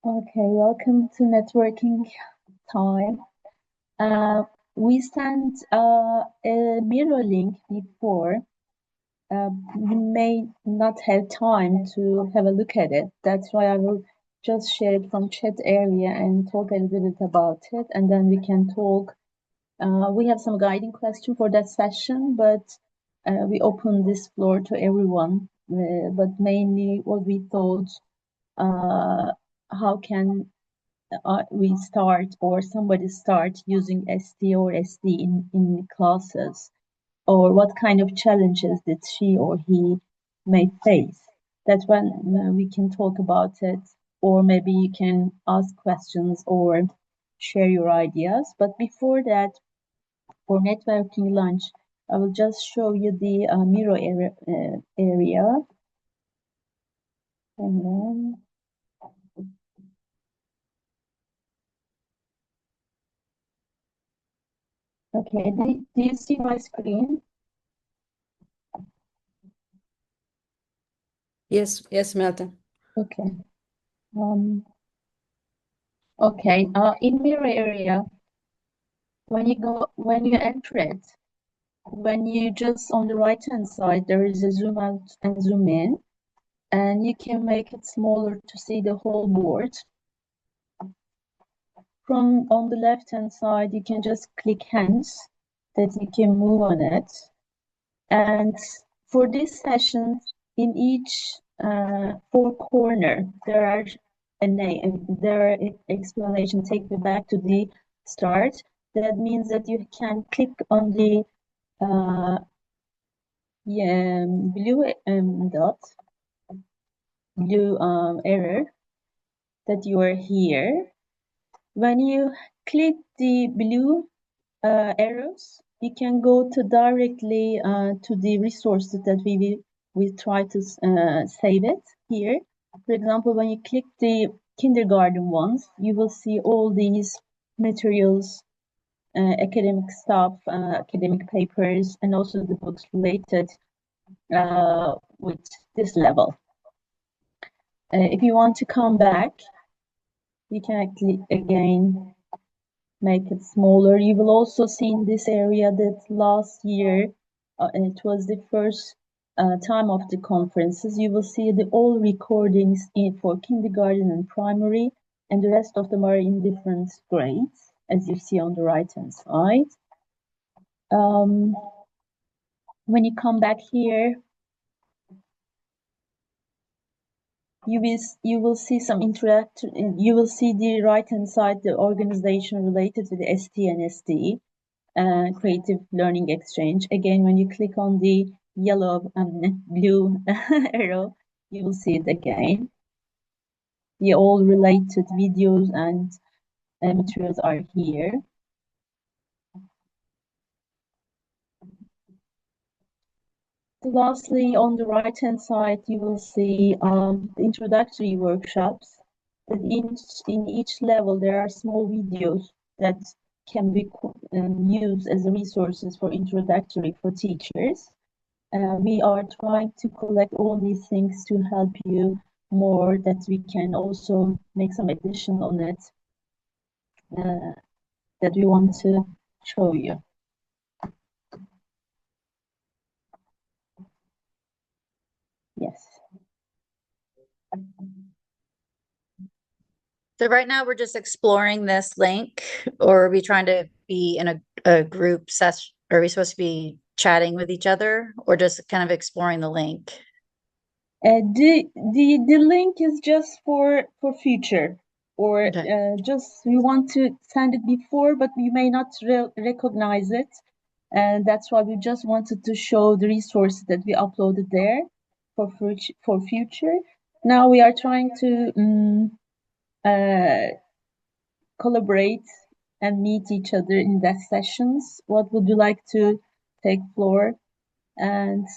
Okay, welcome to networking time. We sent a mirror link before. You may not have time to have a look at it. That's why I will just share it from chat area and talk a little bit about it, and then we can talk. We have some guiding question for that session, but we open this floor to everyone. But mainly what we thought, how can we start or somebody start using ST or SD in classes, or what kind of challenges did she or he may face. That's when we can talk about it, or maybe you can ask questions or share your ideas. But before that, for networking lunch, I will just show you the mirror area. And then okay, do you see my screen? Yes, Melton. Okay. Okay. In mirror area, when you enter it, when you just on the right hand side, there is a zoom out and zoom in, and you can make it smaller to see the whole board. From on the left hand side, you can just click hands that you can move on it. And for this session, in each four corner, there are a name, there are explanation. Take me back to the start. That means that you can click on the blue dot, blue arrow that you are here. When you click the blue arrows, you can go to directly to the resources that we try to save it here. For example, when you click the kindergarten ones, you will see all these materials, academic stuff, academic papers, and also the books related with this level. If you want to come back, you can actually again make it smaller. You will also see in this area that last year, it was the first time of the conferences, you will see the all recordings for kindergarten and primary, and the rest of them are in different grades, as you see on the right hand side. When you come back here, you will see some you will see the right hand side, the organization related to the ST and SD, creative learning exchange. Again, when you click on the yellow and blue arrow, you will see it again. The all related videos and materials are here. Lastly, on the right hand side, you will see the introductory workshops. That in each level, there are small videos that can be used as resources for introductory for teachers. We are trying to collect all these things to help you more, that we can also make some addition on it that we want to show you. Yes. So right now we're just exploring this link, or are we trying to be in a group session? Are we supposed to be chatting with each other, or just kind of exploring the link? The link is just for future, or Okay. just we want to send it before, but we may not recognize it, and that's why we just wanted to show the resources that we uploaded there for future. Now we are trying to collaborate and meet each other in that sessions. What would you like to take floor? And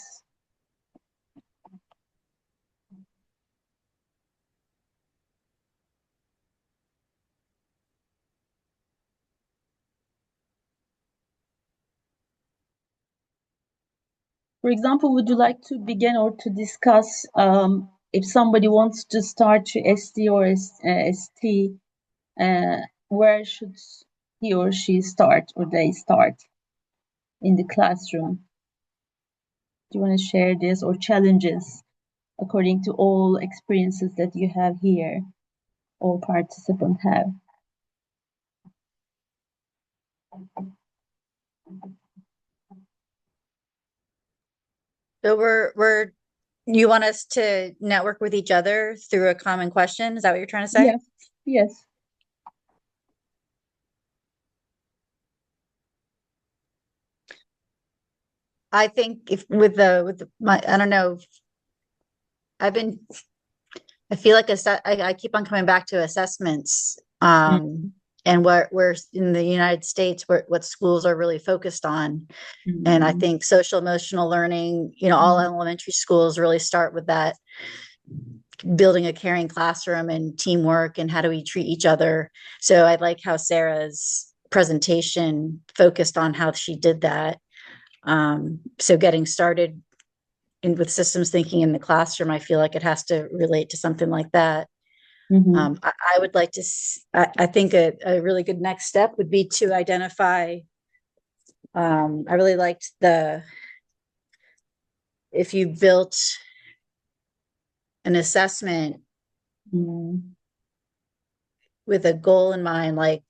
for example, would you like to begin or to discuss if somebody wants to start to SD or ST, where should he or she start, or they start in the classroom? Do you want to share this, or challenges according to all experiences that you have here, all participants have? So you want us to network with each other through a common question? Is that what you're trying to say? Yes, yes. I think if I don't know, I feel like I keep on coming back to assessments. Mm, And where in the United States, what schools are really focused on. And I mm, think social emotional learning, all mm, elementary schools really start with that, building a caring classroom and teamwork and how do we treat each other. So I like how Sarah's presentation focused on how she did that. So getting started with systems thinking in the classroom, I feel like it has to relate to something like that. mhm, I would like to, I think a really good next step would be to identify, I really liked if you built an assessment mm, with a goal in mind, like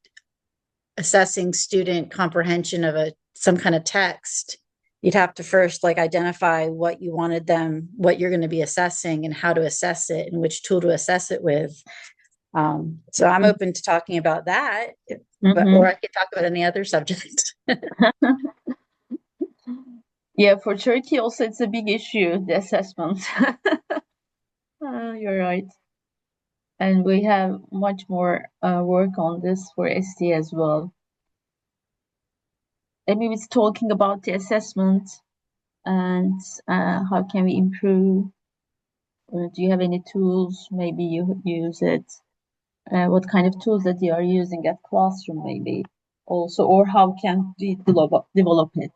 assessing student comprehension of some kind of text, you'd have to first like identify what you wanted them, what you're going to be assessing and how to assess it and which tool to assess it with. So I'm open to talking about that, or I mhm. could talk about any other subject. Yeah, for Turkey also it's a big issue, the assessment. You're right. And we have much more work on this for SD as well. And we was talking about the assessment and how can we improve. Do you have any tools? Maybe you use it. What kind of tools that you are using at classroom, maybe also, or how can we develop it?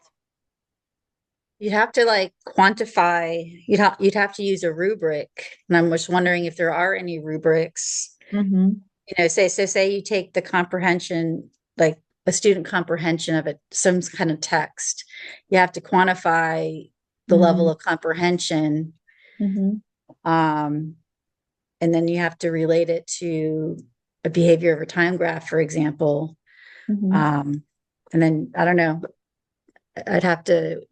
You'd have to like quantify, you'd have to use a rubric. And I'm just wondering if there are any rubrics, Mm-hmm. say you take the comprehension, like a student comprehension of some kind of text, you have to quantify the level of comprehension. Mm-hmm. Um, and then you have to relate it to a behavior over time graph, for example. Mm-hmm. Um, and then I don't know, I'd have to,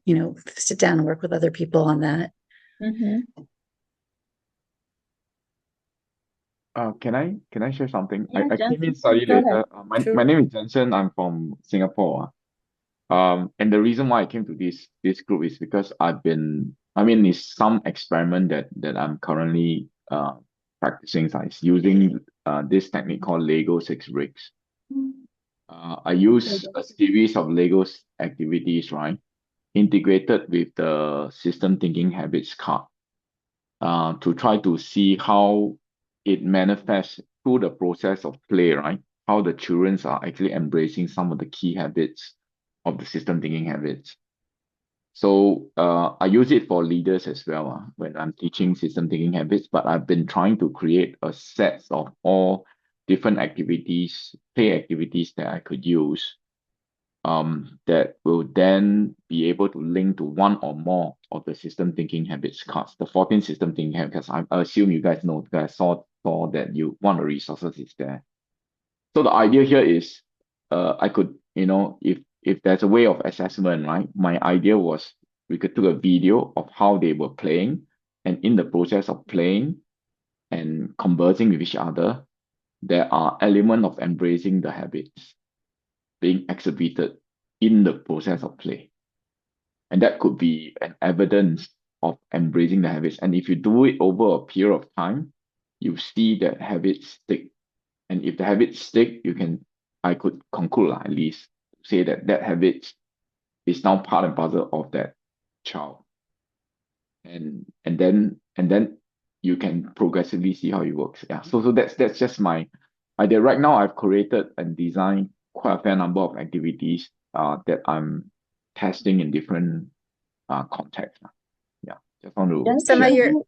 sit down and work with other people on that. Mm-hmm. Can I share something? I, Yeah, I came in Jensen, slightly go ahead. later. My Sure. name is Jensen. I'm from Singapore. And the reason why I came to this group is because it's some experiment that I'm currently practicing. So it's using this technique called Lego 6 bricks. I use a series of Legos activities, right, integrated with the system thinking habits card, to try to see how it manifests through the process of play, right? How the children are actually embracing some of the key habits of the system thinking habits. So I use it for leaders as well, when I'm teaching system thinking habits, but I've been trying to create a set of all different activities, play activities that I could use, that will then be able to link to one or more of the system thinking habits cards, the 14 system thinking habits. I assume you guys know, you guys saw that one of the resources is there. So the idea here is, I could, if there's a way of assessment, right? My idea was we could do a video of how they were playing, and in the process of playing and conversing with each other, there are elements of embracing the habits being exhibited in the process of play. And that could be an evidence of embracing the habits. And if you do it over a period of time, you see that habits stick. And if the habits stick, I could conclude at least, say that habit is now part and parcel of that child. And then you can progressively see how it works. Yeah. So that's just my idea. Right now I've created and designed quite a fair number of activities that I'm testing in different contexts. Yeah. Just want to Some of Jensen, share. your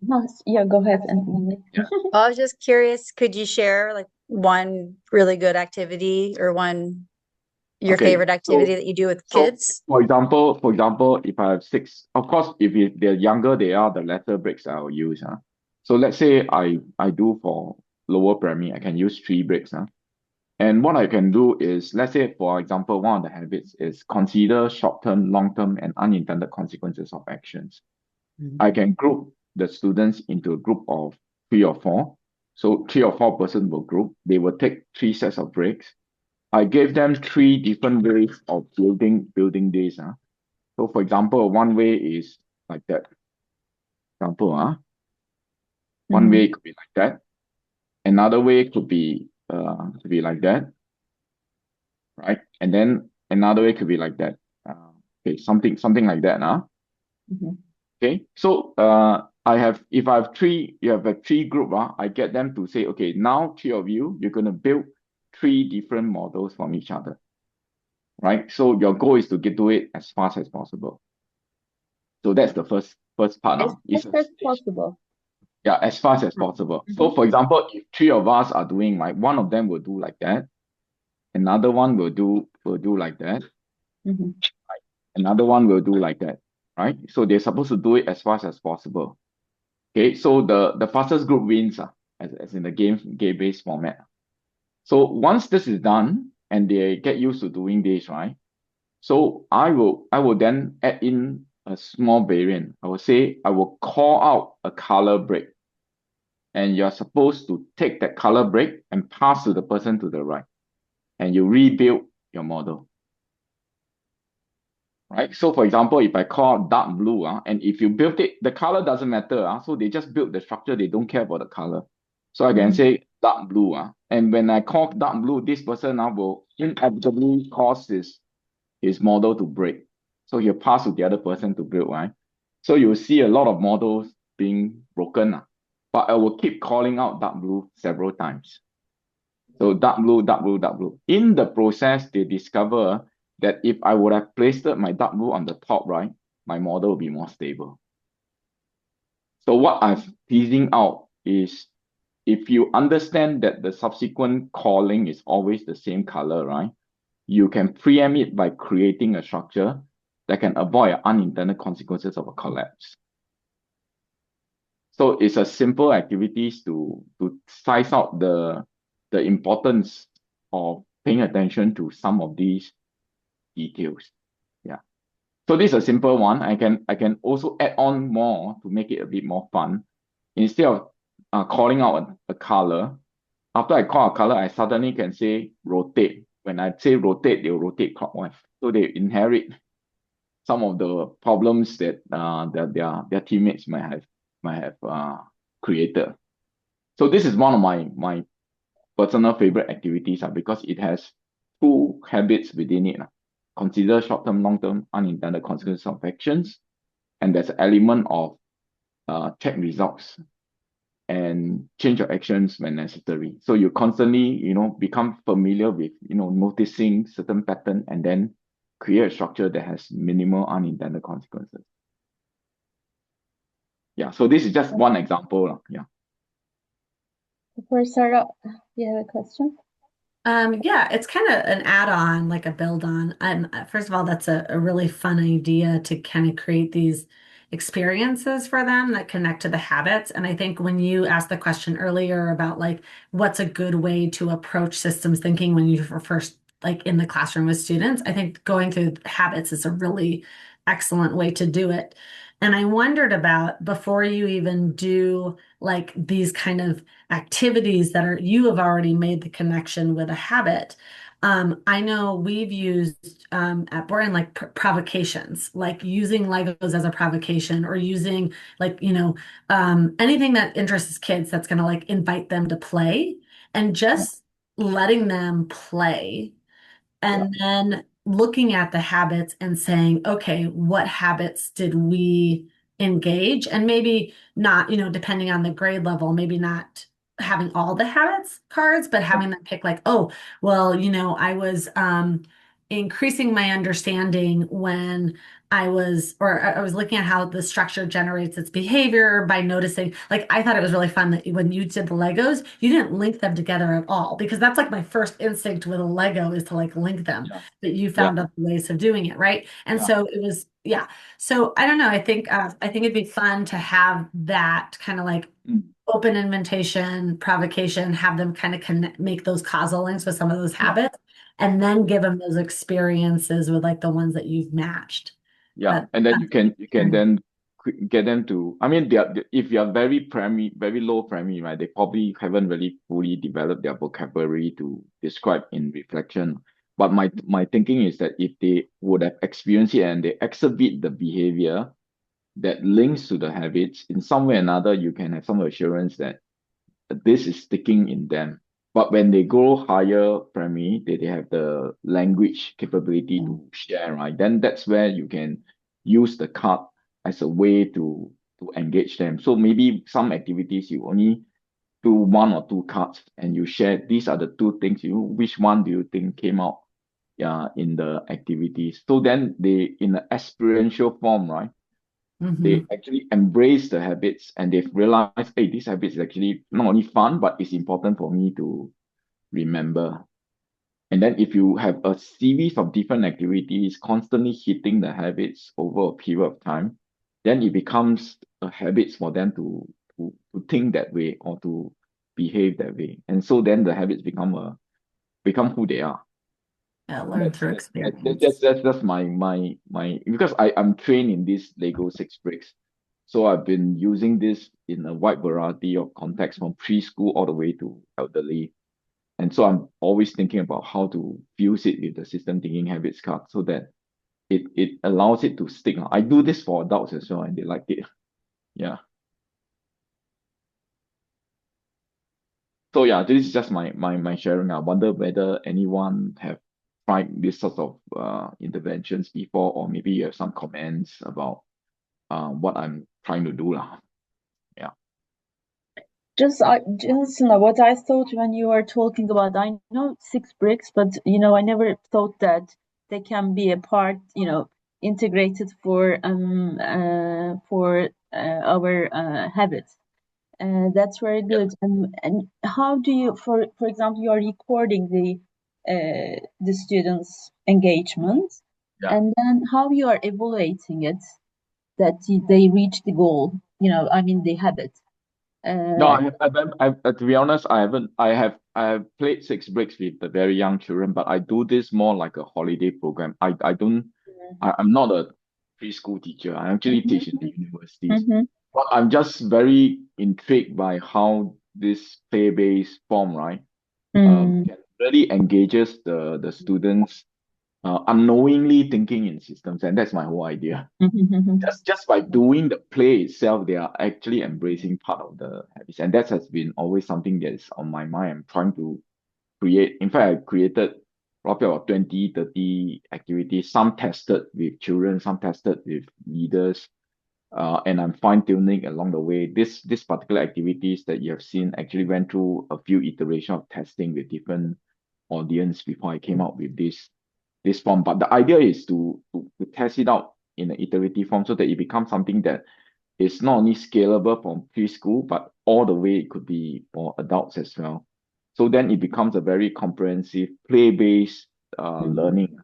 No, yeah, go ahead, Anthony. I was just curious, could you share like one really good activity or your Okay, favorite activity that you do with so kids? for example, if I have six, of course, if they're younger, they are the letter bricks I'll use. So let's say I do for lower primary, I can use three bricks. And what I can do is, let's say, for example, one of the habits is consider short-term, long-term, and unintended consequences of actions. Mhm. I can group the students into a group of three or four. So 3 or 4 person will group. They will take three sets of bricks. I gave them three different ways of building this. So for example, one way is like that. Example, one way Mm-hmm. could be like that. Another way could be like that, right? And then another way could be like that. Okay, something like that. Mm-hmm. Okay. So if I have three, you have a three group, I get them to say, okay, now three of you, you're gonna build three different models from each other. Right? So your goal is to get to it as fast as possible. So that's the first part As now. It's fast a as stage. possible. Yeah, as fast as possible. So Mm-hmm. for example, if three of us are doing like one of them will do like that, another one will do like that, Mm-hmm. another one will do like that. Right? So they're supposed to do it as fast as possible. Okay, so the fastest group wins as in the game-based format. So once this is done and they get used to doing this, right? So I will then add in a small variant. I will say I will call out a color break, and you're supposed to take that color break and pass to the person to the right, and you rebuild your model. Right? So for example, if I call dark blue, and if you build it, the color doesn't matter. So they just build the structure, they don't care about the color. So I can Mm-hmm. say dark blue. And when I call dark blue, this person will inevitably cause his model to break. So he'll pass to the other person to build, right? So you'll see a lot of models being broken. But I will keep calling out dark blue several times. So dark blue, dark blue, dark blue. In the process, they discover that if I would have placed my dark blue on the top, right, my model will be more stable. So what I'm teasing out is if you understand that the subsequent calling is always the same color, right, you can preempt it by creating a structure that can avoid unintended consequences of a collapse. So it's a simple activities to size out the importance of paying attention to some of these details. Yeah. So this is a simple one. I can also add on more to make it a bit more fun. Instead of calling out a color, after I call a color, I suddenly can say rotate. When I say rotate, they'll rotate clockwise. So they inherit some of the problems that their teammates might have created. So this is one of my personal favorite activities because it has two habits within it. Consider short-term, long-term unintended consequences of actions, and there's an element of check results and change your actions when necessary. So you constantly, become familiar with, noticing certain pattern and then create a structure that has minimal unintended consequences. Yeah, so this is just one example. Yeah. For Sarah, you have a question? Yeah, it's kind of an add-on, like a build-on. First of all, that's a really fun idea to kind of create these experiences for them that connect to the habits. And I think when you asked the question earlier about like what's a good way to approach systems thinking when you were first like in the classroom with students, I think going through habits is a really excellent way to do it. And I wondered about before you even do like these kind of activities that are you have already made the connection with a habit. I know we've used at Boring like provocations, like using Legos as a provocation or using like, anything that interests kids that's going to like invite them to play and just letting them play Yeah. and then looking at the habits and saying, okay, what habits did we engage? And maybe not, depending on the grade level, maybe not having all the habits cards, but having them pick like, oh, well, I was increasing my understanding when I was looking at how the structure generates its behavior by noticing, like, I thought it was really fun that when you did the Legos, you didn't link them together at all, because that's like my first instinct with a Lego is to like link them, Yeah. but you Yeah. found other ways of doing it, right? And Yeah. so it was, yeah. So I don't know. I think it'd be fun to have that kind of like open invitation, provocation, have them kind of connect, make those causal links with some of those Yeah. habits, and then give them those experiences with like the ones that you've matched. Yeah, But and then you can then get them to. I mean, if you are very primary, very low primary, right? They probably haven't really fully developed their vocabulary to describe in reflection. But my thinking is that if they would have experienced it and they exhibit the behavior that links to the habits in some way or another, you can have some assurance that this is sticking in them. But when they go higher primary, they have the language capability to share, right? Then that's where you can use the card as a way to engage them. So maybe some activities you only do one or two cards and you share these are the two things which one do you think came out in the activities. So then they in an experiential form, right? They actually embrace the habits and they've realized, hey, this habit is actually not only fun, but it's important for me to remember. And then if you have a series of different activities constantly hitting the habits over a period of time, then it becomes a habit for them to think that way or to behave that way. And so then the habits become who they are. learn through experience. That's my because I'm trained in this Lego 6 bricks. So I've been using this in a wide variety of contexts from preschool all the way to elderly. And so I'm always thinking about how to fuse it with the system thinking habits card so that it allows it to stick. I do this for adults as well and they like it. Yeah. So yeah, this is just my sharing. I wonder whether anyone have tried this sort of interventions before, or maybe you have some comments about what I'm trying to do lah. Yeah. Just what I thought when you were talking about, I know 6 bricks, but I never thought that they can be a part, integrated for our habits. That's very good. And how do you, for example, you are recording the students' engagement, Yeah. and then how you are evaluating it that they reach the goal. I mean the habit. No, to be honest, I haven't. I have played 6 bricks with the very young children, but I do this more like a holiday program. I don't. I'm not a preschool teacher. I actually teach in the universities. Mhm. But I'm just very intrigued by how this play-based form, right, can really engages the students unknowingly thinking in systems, and that's my whole idea. Just by doing the play itself, they are actually embracing part of the habits, and that has been always something that is on my mind. I'm trying to create. In fact, I created probably about 20, 30 activities. Some tested with children, some tested with leaders, and I'm fine-tuning along the way. This particular activities that you have seen actually went through a few iterations of testing with different audience before I came out with this form. But the idea is to test it out in an iterative form so that it becomes something that is not only scalable from preschool, but all the way it could be for adults as well. So then it becomes a very comprehensive play-based learning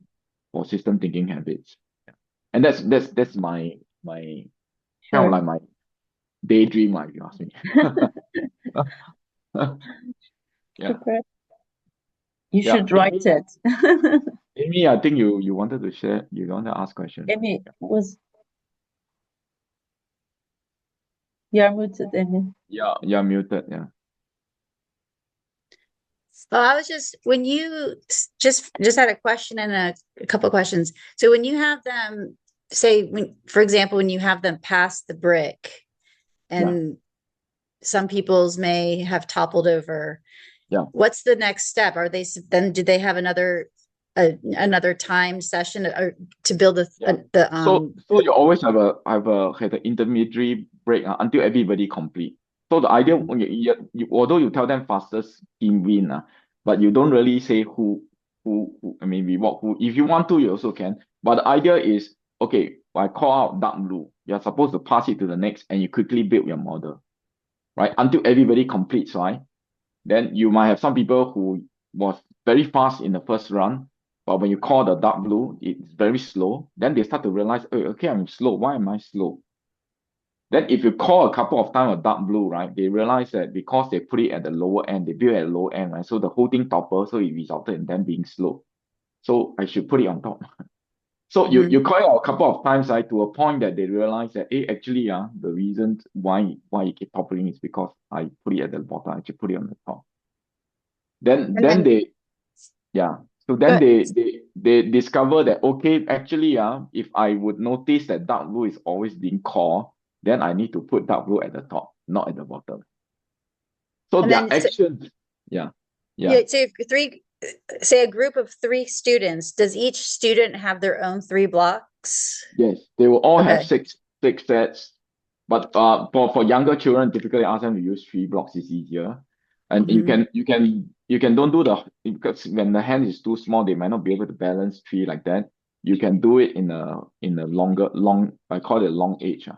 for system thinking habits. Yeah. And that's my kind of like my daydream, if you ask me. Yeah. Super. You Yeah. should write it. Amy, I think you wanted to share. You want to ask questions. Amy you're muted, Amy. Yeah, you're muted. Yeah. Well, I was just when you just had a question and a couple of questions. So when you have them say for example, when you have them pass the brick and some people's may have toppled over. Yeah. What's the next step? Are they then do they have another time session or to build So you always have an intermediary break until everybody complete. So the idea, although you tell them fastest team win, but you don't really say who we walk who. If you want to, you also can. But the idea is, okay, I call out dark blue. You're supposed to pass it to the next, and you quickly build your model, right? Until everybody completes, right? Then you might have some people who was very fast in the first run, but when you call the dark blue, it's very slow. Then they start to realize, oh, okay, I'm slow. Why am I slow? Then if you call a couple of times a dark blue, right, they realize that because they put it at the lower end, they build at the low end, right? So the whole thing toppled, so it resulted in them being slow. So I should put it on top. So you call it out a couple of times, right, to a point that they realize that, hey, actually, the reason why it keep toppling is because I put it at the bottom, I should put it on the top. Then And then they yeah. So then they discover that, okay, actually, if I would notice that dark blue is always being called, then I need to put dark blue at the top, not at the bottom. So And their then actions, yeah. so if say a group of 3 students, does each student have their own 3 blocks? Yes, they will all have Okay. six sets. But for younger children, typically ask them to use 3 blocks is easier. And you can don't do because when the hand is too small, they might not be able to balance 3 like that. You can do it in a long, I call it long edge.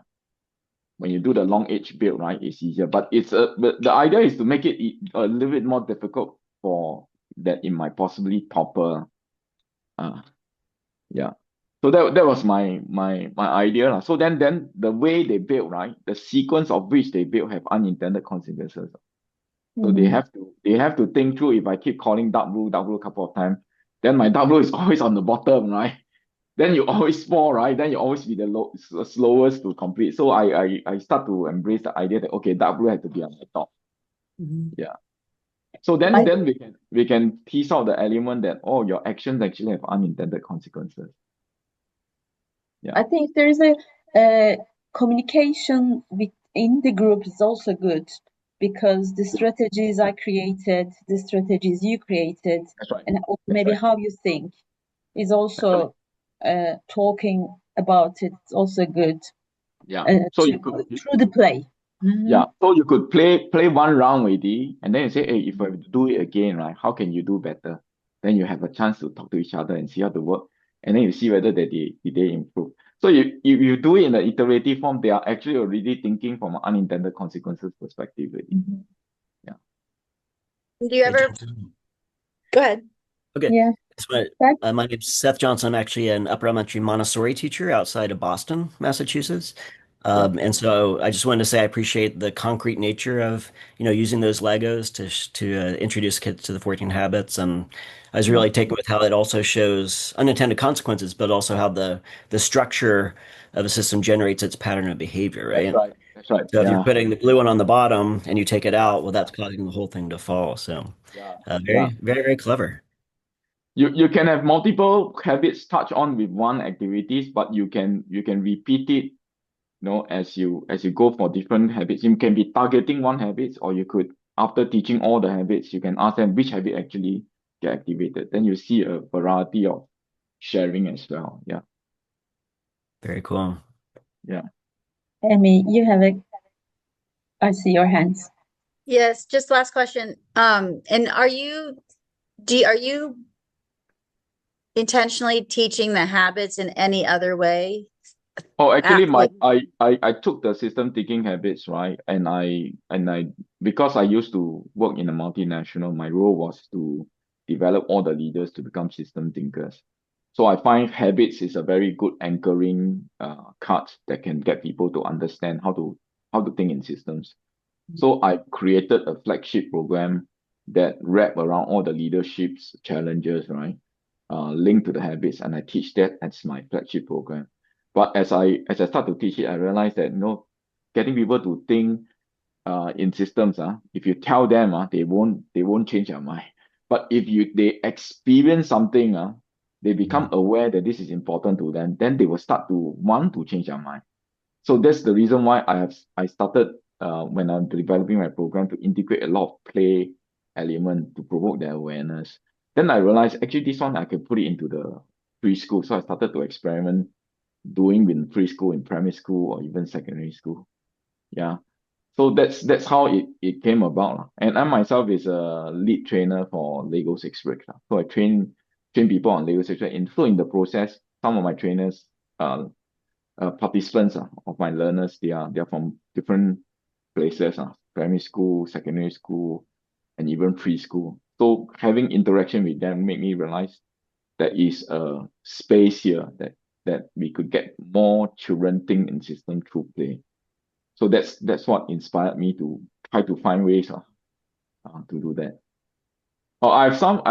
When you do the long edge build, right, it's easier. But but the idea is to make it a little bit more difficult for that it might possibly topple. Yeah. So that was my idea lah. So then the way they build, right, the sequence of which they build have unintended consequences. So they have to think through. If I keep calling dark blue a couple of times, then my dark blue is always on the bottom, right? Then you always fall, right? Then you always be the slowest to complete. So I start to embrace the idea that, okay, dark blue has to be on the top. Yeah. So then we can tease out the element that, oh, your actions actually have unintended consequences. Yeah. I think there is a communication within the group is also good because the strategies I created, the strategies you created, That's right. and maybe how you think is also talking about it. It's also good. Yeah. So you could through the play. Yeah. So you could play one round already, and then you say, hey, if I do it again, right, how can you do better? Then you have a chance to talk to each other and see how to work, and then you see whether they improve. So you do it in the iterative form, they are actually already thinking from an unintended consequences perspective already. Yeah. Do you ever go ahead? Okay. Yeah. My name's Seth Johnson. I'm actually an upper elementary Montessori teacher outside of Boston, Massachusetts. And so I just wanted to say I appreciate the concrete nature of, using those Legos to introduce kids to the 14 habits. And I was really taken with how it also shows unintended consequences, but also how the structure of a system generates its pattern of behavior, right? That's right. So if you're putting the blue one on the bottom and you take it out, well, that's causing the whole thing to fall. So very, very, very clever. You can have multiple habits touch on with one activities, but you can repeat it, as you go for different habits. You can be targeting one habit, or you could, after teaching all the habits, you can ask them which habit actually get activated. Then you see a variety of sharing as well. Yeah. Very cool. Yeah. Amy, I see your hands. Yes, just last question. And are you intentionally teaching the habits in any other way? Oh, actually, I took the system thinking habits, right? And I because I used to work in a multinational, my role was to develop all the leaders to become system thinkers. So I find habits is a very good anchoring card that can get people to understand how to think in systems. So I created a flagship program that wrap around all the leadership's challenges, right? Linked to the habits, and I teach that as my flagship program. But as I start to teach it, I realized that getting people to think in systems, if you tell them, they won't change their mind. But if they experience something, they become aware that this is important to them, then they will start to want to change their mind. So that's the reason why I started when I'm developing my program to integrate a lot of play element to provoke their awareness. Then I realized actually this one I can put it into the preschool. So I started to experiment doing in preschool, in primary school, or even secondary school. Yeah. So that's how it came about. And I myself is a lead trainer for Lego 6 Bricks. So I train train people on Lego sexual. And so in the process, some of my trainers, participants of my learners, they are from different places, primary school, secondary school, and even preschool. So having interaction with them made me realize there is a space here that we could get more children think in system through play. So that's what inspired me to try to find ways to do that. Oh, I have some.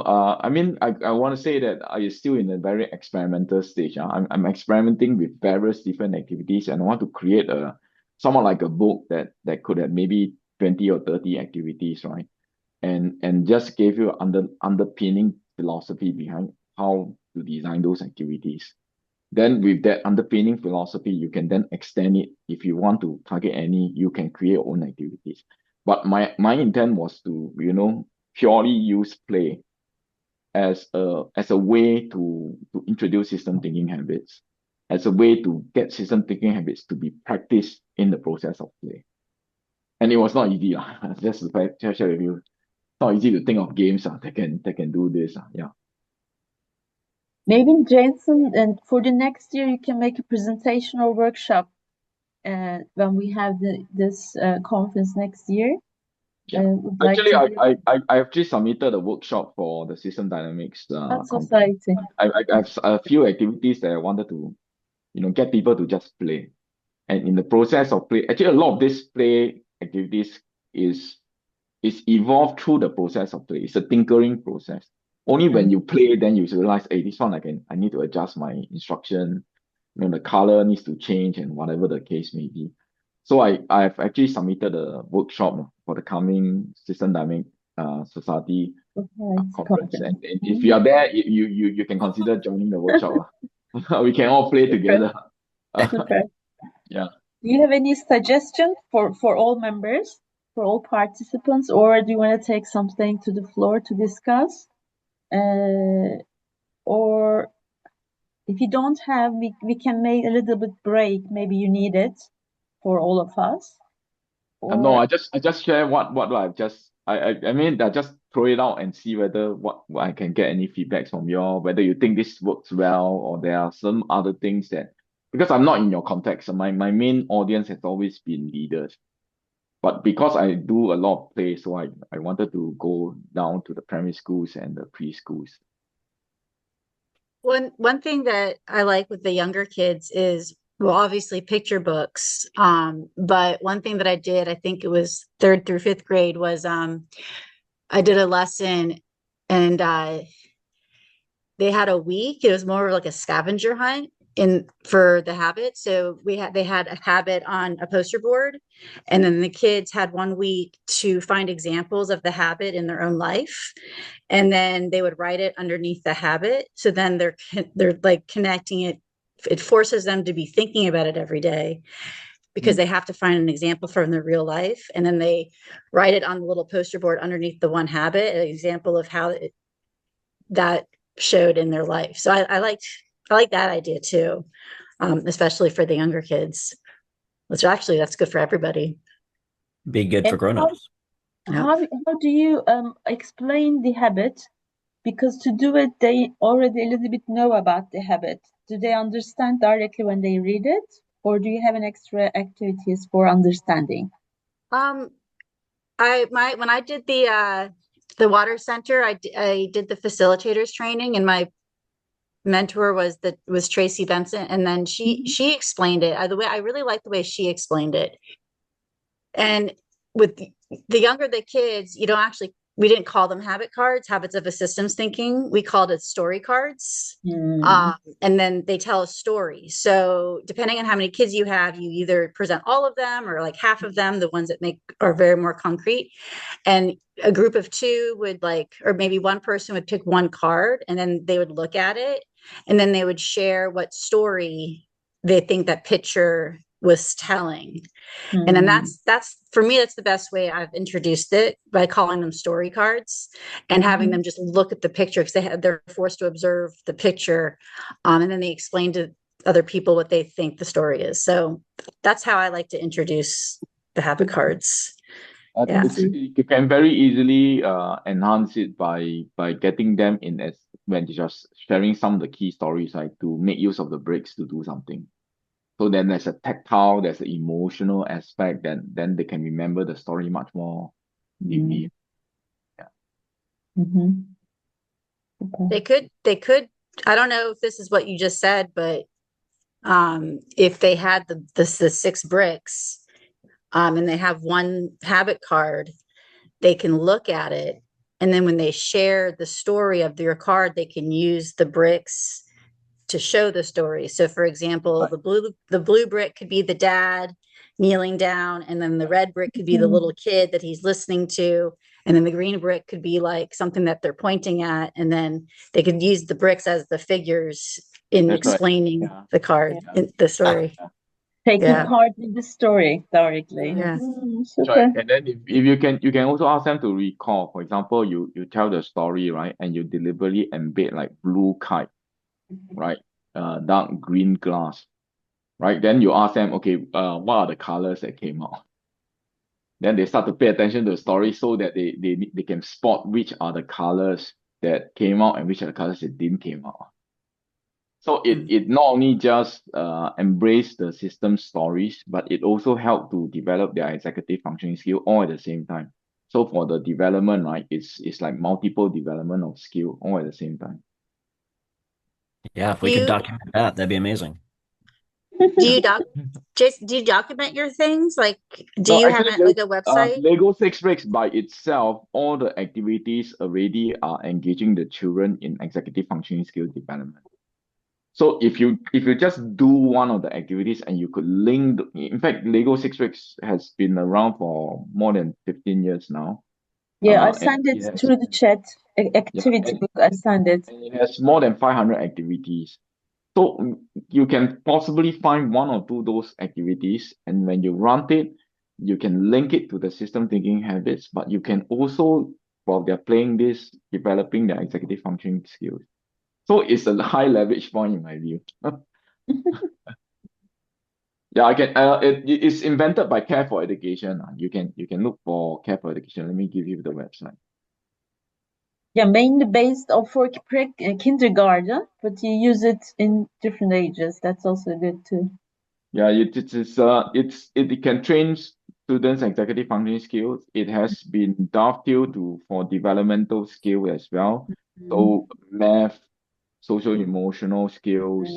I mean, I want to say that I is still in a very experimental stage. I'm experimenting with various different activities, and I want to create a somewhat like a book that could have maybe 20 or 30 activities, right? And just give you underpinning philosophy behind how to design those activities. Then with that underpinning philosophy, you can then extend it. If you want to target any, you can create your own activities. But my intent was to, purely use play as a way to introduce system thinking habits, as a way to get system thinking habits to be practiced in the process of play. And it was not easy, just to share with you. It's not easy to think of games that can do this. Yeah. Maybe Jensen, and for the next year, you can make a presentation or workshop when we have this conference next year. Yeah. Would like Actually, to do I actually submitted a workshop for the System Dynamics that conference. society. I have a few activities that I wanted to, get people to just play. And in the process of play, actually a lot of this play activities is evolved through the process of play. It's a tinkering process. Only when you play, then you realize, hey, this one I need to adjust my instruction. The color needs to change and whatever the case may be. So I've actually submitted a workshop for the coming System Dynamic Society conference. And if you are there, you can consider joining the workshop. We can all play together. Super. Yeah. Do you have any suggestion for all members, for all participants, or do you want to take something to the floor to discuss? Or if you don't have, we can make a little bit break. Maybe you need it for all of us. No, I just share what I've just I mean I just throw it out and see whether what I can get any feedbacks from you all, whether you think this works well or there are some other things that, because I'm not in your context. My main audience has always been leaders. But because I do a lot of play, so I wanted to go down to the primary schools and the preschools. One thing that I like with the younger kids is, well, obviously picture books. But one thing that I did, I think it was 3rd through 5th grade, was I did a lesson, and they had a week. It was more like a scavenger hunt for the habit. So they had a habit on a poster board, and then the kids had 1 week to find examples of the habit in their own life, and then they would write it underneath the habit. So then they're like connecting it. It forces them to be thinking about it every day, because they have to find an example from their real life, and then they write it on the little poster board underneath the one habit, an example of how that showed in their life. So I like that idea too, especially for the younger kids. Which actually that's good for everybody. Be good for grown-ups. How do you explain the habit? Because to do it, they already a little bit know about the habit. Do they understand directly when they read it, or do you have an extra activities for understanding? When I did the water center, I did the facilitators training, and my mentor was Tracy Benson, and then she explained it. I really like the way she explained it. And with the younger the kids, we didn't call them habits of a systems thinking. We called it story cards. And then they tell a story. So depending on how many kids you have, you either present all of them or like half of them, the ones that are very more concrete. And a group of 2 would or maybe one person would pick one card, and then they would look at it, and then they would share what story they think that picture was telling. And then that's for me, that's the best way I've introduced it, by calling them story cards and having them just look at the picture, because they're forced to observe the picture, and then they explain to other people what they think the story is. So that's how I like to introduce the habit cards. You can very easily enhance it by getting them in as when you're just sharing some of the key stories, right, to make use of the bricks to do something. So then there's a tactile, there's an emotional aspect, then they can remember the story much more deeply. Mhm. Okay. They could, I don't know if this is what you just said, but if they had the 6 bricks, and they have one habit card, they can look at it, and then when they share the story of your card, they can use the bricks to show the story. So for example, the blue brick could be the dad kneeling down, and then the red brick could be the little kid that he's listening to, and then the green brick could be like something that they're pointing at, and then they could use the bricks as the figures in That's right. explaining Yeah. the card, the story. Taking Yeah. part in the story directly. Yeah. That's Super. right. And then if you can also ask them to recall. For example, you tell the story, right, and you deliberately embed like blue kite, right, dark green glass, right. Then you ask them, okay, what are the colors that came out? Then they start to pay attention to the story so that they can spot which are the colors that came out and which are the colors that didn't came out. So it not only just embrace the system stories, but it also help to develop their executive functioning skill all at the same time. So for the development, right, it's like multiple development of skill all at the same time. Yeah, if we could document that, that'd be amazing. Do you Jason, do you document your things? Like, do No, you have actually, like a website? Lego Six Bricks by itself, all the activities already are engaging the children in executive functioning skill development. So if you just do one of the activities and you could link, in fact, Lego Six Bricks has been around for more than 15 years now. Yeah, I And sent it it has, through the chat. Activity book, I sent it. and it has more than 500 activities. So you can possibly find one or two those activities, and when you run it, you can link it to the system thinking habits, but you can also, while they're playing this, developing their executive functioning skills. So it's a high leverage point in my view. Yeah, I can. It's invented by Care for Education. You can look for Care for Education. Let me give you the website. Yeah, mainly based off for kindergarten, but you use it in different ages. That's also good too. Yeah, it can train students executive functioning skills. It has been dovetailed for developmental skill as well. So math, social emotional skills,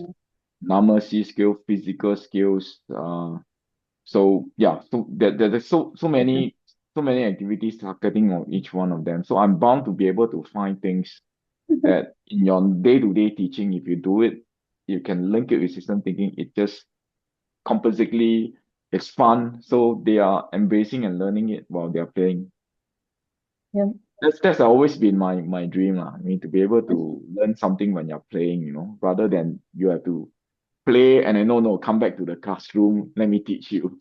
numeracy skill, physical skills. So yeah, so there's so many activities targeting on each one of them. So I'm bound to be able to find things that in your day-to-day teaching, if you do it, you can link it with system thinking. It just compositely it's fun. So they are embracing and learning it while they're playing. Yeah. That's always been my dream. I mean, to be able to learn something when you're playing, rather than you have to play and then no, come back to the classroom, let me teach you.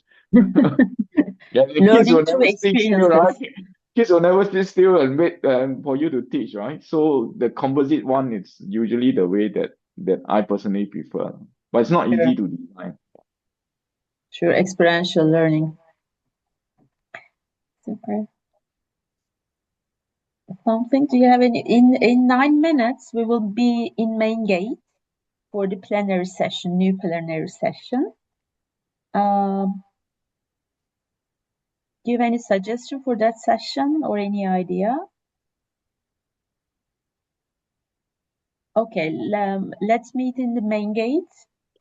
Yeah, the kids will Learning through never sit still, right? experiences. Kids will never sit still and wait for you to teach, right? So the composite one is usually the way that I personally prefer. But it's not easy to design. Sure, experiential learning. Super. Something? Do you have any? In 9 minutes, we will be in main gate for the plenary session, new plenary session. Do you have any suggestion for that session or any idea? Okay, let's meet in the main gate.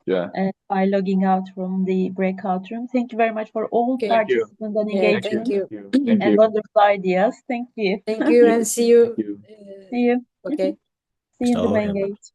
Yeah. By logging out from the breakout room. Thank you very much for all Okay. participants and engagement Thank you. and wonderful ideas. Thank you. Thank you, and see you. Thank you. See you. Okay. See you in the So, main gate.